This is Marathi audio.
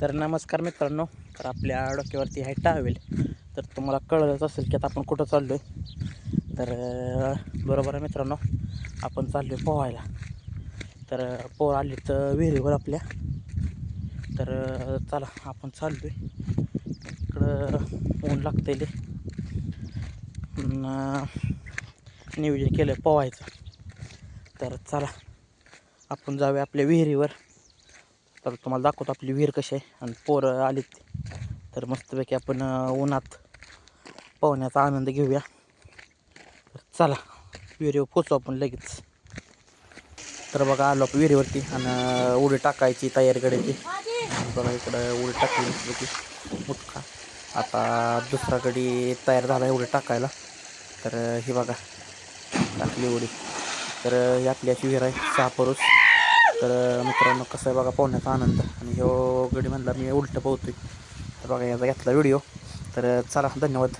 तर नमस्कार मित्रांनो. तर आपल्या डोक्यावरती आहे टावेल. तर तुम्हाला कळलंच असेल की आता आपण कुठं चाललो आहे. तर बरोबर आहे मित्रांनो, आपण चाललो आहे पोहायला. तर पोहर आली तर विहिरीवर आपल्या. तर चला आपण चाललो आहे. इकडं ऊन लागतंय लय. नियोजन केलं पोहायचं. तर चला आपण जाऊया आपल्या विहिरीवर. तर तुम्हाला दाखवतो आपली विहीर कशी आहे. आणि पोरं आलीत तर मस्तपैकी आपण उन्हात पोहण्याचा आनंद घेऊया. तर चला विहिरीवर पोचू आपण लगेच. तर बघा आलो आपण विहिरीवरती आणि उडी टाकायची तयारी करायची. बघा इकडं उडी टाकली मस्तपैकी मुटका. आता दुसरा गडी तयार झाला उडी टाकायला. तर ही बघा टाकली उडी. तर ही आपली अशी विहीर आहे 6 परूस. तर मित्रांनो कसं आहे बघा पोहण्याचा आनंद. आणि ह्यो गडी म्हणला मी उलटं पोहतोय. तर बघा याचा घेतला व्हिडिओ. तर चला धन्यवाद.